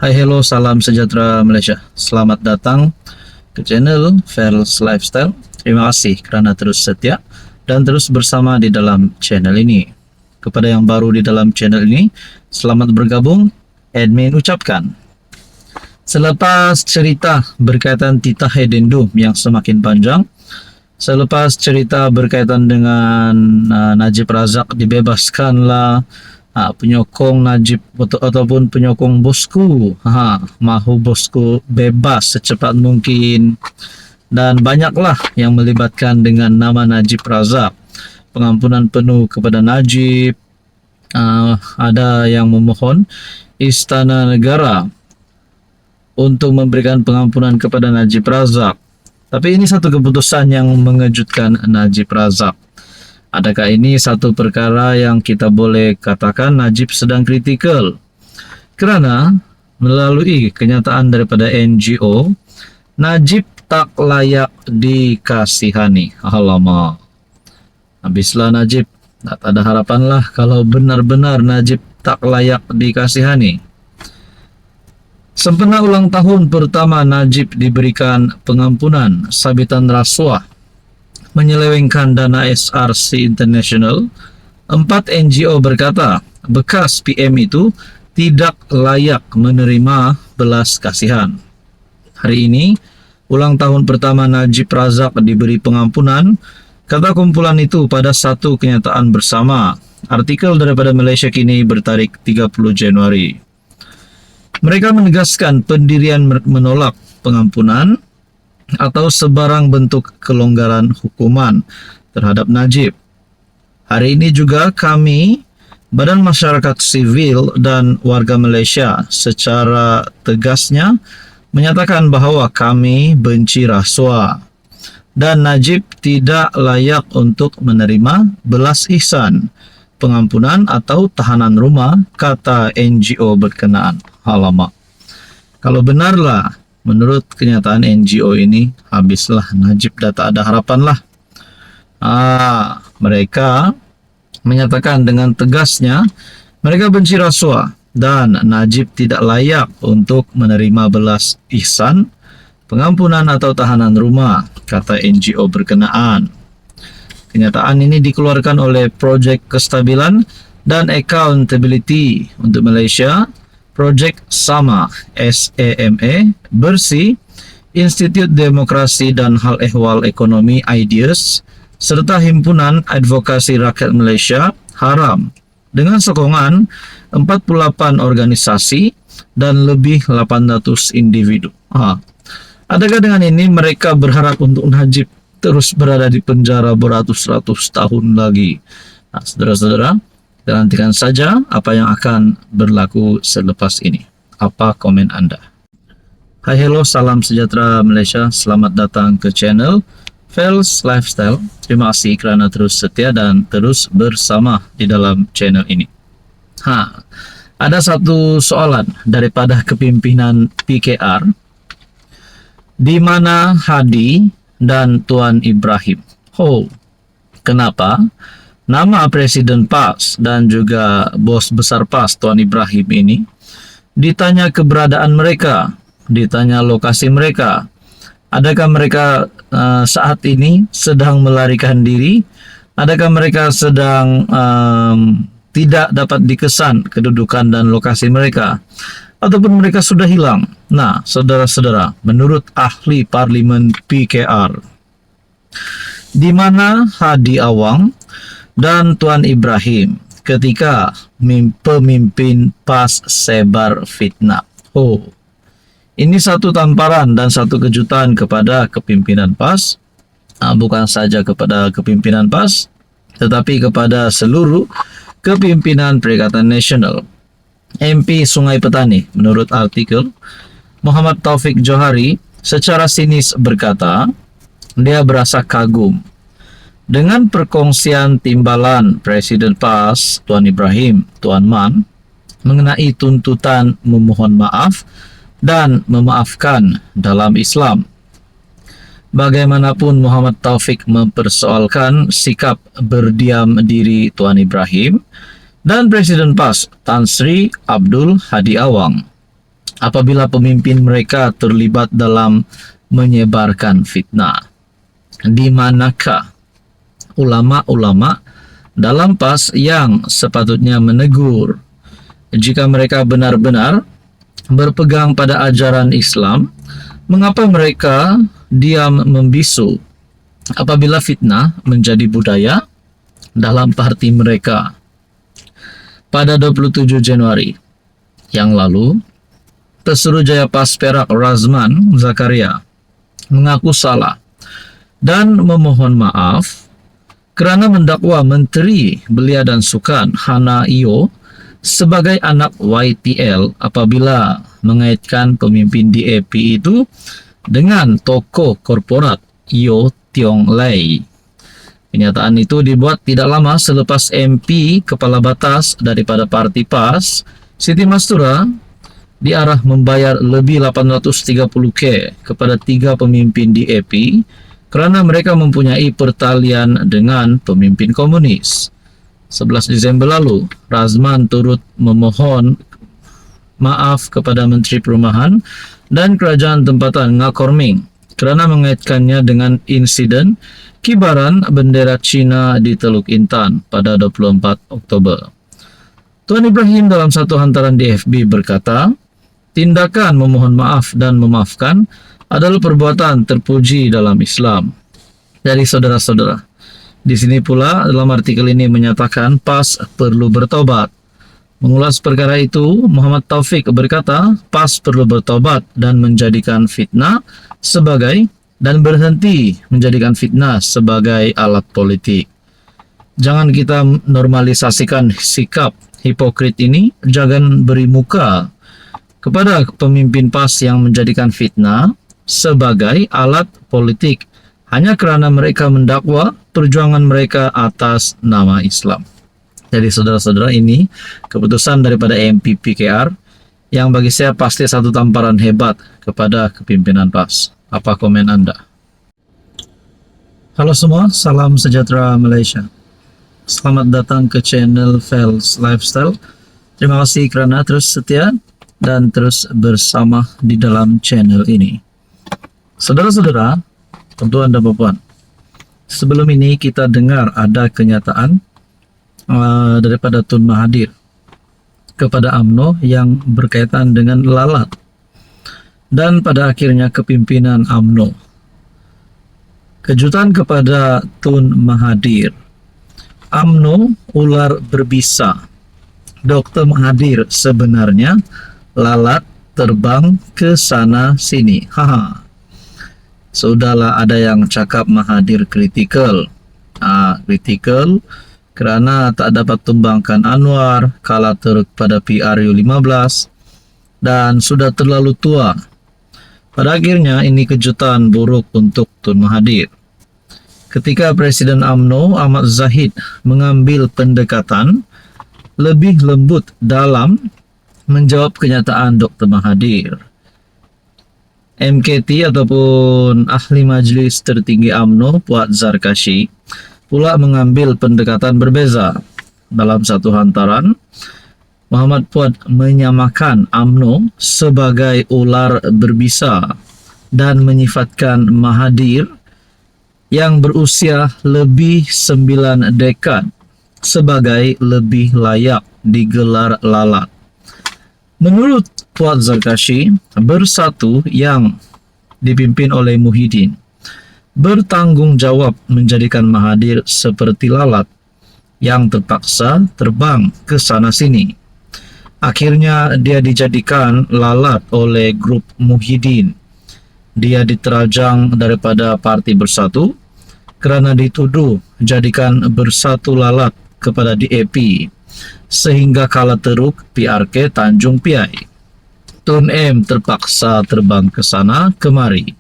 Hai, hello, salam sejahtera Malaysia. Selamat datang ke channel Fels Lifestyle. Terima kasih kerana terus setia dan terus bersama di dalam channel ini. Kepada yang baru di dalam channel ini, selamat bergabung. Admin ucapkan, selepas cerita berkaitan titah edendum yang semakin panjang, selepas cerita berkaitan dengan Najib Razak dibebaskanlah, penyokong Najib ataupun penyokong bosku, mahu bosku bebas secepat mungkin, dan banyaklah yang melibatkan dengan nama Najib Razak, pengampunan penuh kepada Najib. Ada yang memohon Istana Negara untuk memberikan pengampunan kepada Najib Razak. Tapi ini satu keputusan yang mengejutkan Najib Razak. Adakah ini satu perkara yang kita boleh katakan Najib sedang kritikal? Kerana melalui kenyataan daripada NGO, Najib tak layak dikasihani. Alamak, habislah Najib. Tak ada harapan lah kalau benar-benar Najib tak layak dikasihani. Sempena ulang tahun pertama Najib diberikan pengampunan sabitan rasuah menyelewengkan dana SRC International, 4 NGO berkata bekas PM itu tidak layak menerima belas kasihan. Hari ini, ulang tahun pertama Najib Razak diberi pengampunan, kata kumpulan itu pada satu kenyataan bersama. Artikel daripada Malaysia Kini bertarik 30 Januari. Mereka menegaskan pendirian menolak pengampunan atau sebarang bentuk kelonggaran hukuman terhadap Najib. Hari ini juga kami, Badan Masyarakat Sivil dan warga Malaysia secara tegasnya menyatakan bahawa kami benci rasuah dan Najib tidak layak untuk menerima belas ihsan, pengampunan atau tahanan rumah, kata NGO berkenaan. Alamak, kalau benarlah menurut kenyataan NGO ini, habislah Najib, dah tak ada harapan lah. Mereka menyatakan dengan tegasnya mereka benci rasuah dan Najib tidak layak untuk menerima belas ihsan, pengampunan atau tahanan rumah, kata NGO berkenaan. Kenyataan ini dikeluarkan oleh Projek Kestabilan dan Accountability untuk Malaysia, Projek SAMA, SAMA, Bersih, Institut Demokrasi dan Hal Ehwal Ekonomi IDEAS, serta Himpunan Advokasi Rakyat Malaysia, HARAM, dengan sokongan 48 organisasi dan lebih 800 individu. Adakah dengan ini mereka berharap untuk Najib terus berada di penjara beratus-ratus tahun lagi? Saudara-saudara, kita nantikan saja apa yang akan berlaku selepas ini. Apa komen anda? Hai, hello, salam sejahtera Malaysia. Selamat datang ke channel Fels Lifestyle. Terima kasih kerana terus setia dan terus bersama di dalam channel ini. Ada satu soalan daripada kepimpinan PKR, di mana Hadi dan Tuan Ibrahim. Kenapa nama Presiden PAS dan juga bos besar PAS Tuan Ibrahim ini ditanya keberadaan mereka, ditanya lokasi mereka? Adakah mereka saat ini sedang melarikan diri? Adakah mereka sedang tidak dapat dikesan kedudukan dan lokasi mereka? Ataupun mereka sudah hilang? Nah, saudara-saudara, menurut ahli parlimen PKR, di mana Hadi Awang dan Tuan Ibrahim ketika pemimpin PAS sebar fitnah? Ini satu tamparan dan satu kejutan kepada kepimpinan PAS, bukan saja kepada kepimpinan PAS, tetapi kepada seluruh kepimpinan Perikatan Nasional. MP Sungai Petani, menurut artikel, Muhammad Taufik Johari secara sinis berkata, dia berasa kagum dengan perkongsian timbalan Presiden PAS Tuan Ibrahim, Tuan Man, mengenai tuntutan memohon maaf dan memaafkan dalam Islam. Bagaimanapun Muhammad Taufik mempersoalkan sikap berdiam diri Tuan Ibrahim dan Presiden PAS Tan Sri Abdul Hadi Awang. apabila pemimpin mereka terlibat dalam menyebarkan fitnah. Di manakah ulama-ulama dalam PAS yang sepatutnya menegur jika mereka benar-benar berpegang pada ajaran Islam? Mengapa mereka diam membisu apabila fitnah menjadi budaya dalam parti mereka? Pada 27 Januari yang lalu, Pesuruhjaya PAS Perak Razman Zakaria mengaku salah dan memohon maaf kerana mendakwa Menteri Belia dan Sukan Hana Iyo sebagai anak YTL apabila mengaitkan pemimpin DAP itu dengan tokoh korporat Yo Tiong Lei. Kenyataan itu dibuat tidak lama selepas MP Kepala Batas daripada Parti PAS, Siti Mastura, diarah membayar lebih 830K kepada 3 pemimpin DAP kerana mereka mempunyai pertalian dengan pemimpin komunis. 11 Disember lalu, Razman turut memohon maaf kepada Menteri Perumahan dan Kerajaan Tempatan Ngakorming kerana mengaitkannya dengan insiden kibaran bendera Cina di Teluk Intan pada 24 Oktober. Tuan Ibrahim dalam satu hantaran di FB berkata, tindakan memohon maaf dan memaafkan adalah perbuatan terpuji dalam Islam. Dari saudara-saudara, di sini pula dalam artikel ini menyatakan PAS perlu bertobat. Mengulas perkara itu, Muhammad Taufik berkata, PAS perlu bertobat dan menjadikan fitnah sebagai dan berhenti menjadikan fitnah sebagai alat politik. Jangan kita normalisasikan sikap hipokrit ini, jangan beri muka kepada pemimpin PAS yang menjadikan fitnah sebagai alat politik hanya kerana mereka mendakwa perjuangan mereka atas nama Islam. Jadi saudara-saudara, ini keputusan daripada MPP KR yang bagi saya pasti satu tamparan hebat kepada kepimpinan PAS. Apa komen Anda? Halo semua, salam sejahtera Malaysia. Selamat datang ke channel Fels Lifestyle. Terima kasih kerana terus setia dan terus bersama di dalam channel ini. Saudara-saudara, tuan-tuan dan puan, sebelum ini kita dengar ada kenyataan daripada Tun Mahathir kepada UMNO yang berkaitan dengan lalat, dan pada akhirnya kepimpinan UMNO. Kejutan kepada Tun Mahathir, UMNO ular berbisa. Dr. Mahathir sebenarnya lalat terbang ke sana sini. Haha. Sudahlah ada yang cakap Mahathir kritikal. Kritikal kerana tak dapat tumbangkan Anwar kala teruk pada PRU 15 dan sudah terlalu tua. Pada akhirnya ini kejutan buruk untuk Tun Mahathir. Ketika Presiden UMNO Ahmad Zahid mengambil pendekatan lebih lembut dalam menjawab kenyataan Dr. Mahathir, MKT ataupun Ahli Majlis Tertinggi UMNO Puat Zarkashi pula mengambil pendekatan berbeza. Dalam satu hantaran, Muhammad Puat menyamakan UMNO sebagai ular berbisa dan menyifatkan Mahathir yang berusia lebih 9 dekad sebagai lebih layak digelar lalat. Menurut Puat Zarkashi, Bersatu yang dipimpin oleh Muhyiddin bertanggungjawab menjadikan Mahathir seperti lalat yang terpaksa terbang ke sana-sini. Akhirnya dia dijadikan lalat oleh grup Muhyiddin. Dia diterajang daripada Parti Bersatu kerana dituduh jadikan Bersatu lalat kepada DAP sehingga kala teruk PRK Tanjung Piai. Tun M terpaksa terbang ke sana kemari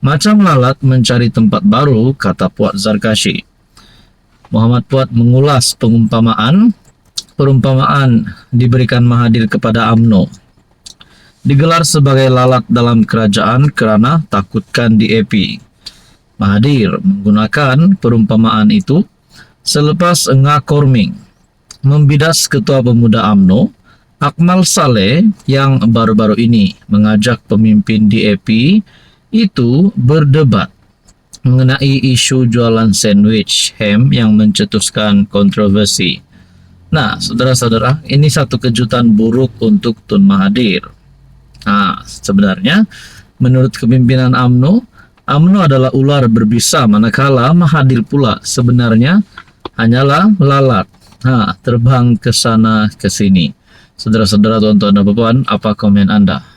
macam lalat mencari tempat baru, kata Puat Zarkashi. Muhammad Puat mengulas perumpamaan diberikan Mahathir kepada UMNO. Digelar sebagai lalat dalam kerajaan kerana takutkan DAP. Mahathir menggunakan perumpamaan itu selepas Ngakorming membidas Ketua Pemuda UMNO Akmal Saleh yang baru-baru ini mengajak pemimpin DAP itu berdebat mengenai isu jualan sandwich ham yang mencetuskan kontroversi. Nah, saudara-saudara, ini satu kejutan buruk untuk Tun Mahathir. Nah, sebenarnya menurut kepimpinan UMNO adalah ular berbisa, manakala Mahathir pula sebenarnya hanyalah lalat. Terbang ke sana ke sini. Saudara-saudara, tuan-tuan dan puan, apa komen Anda?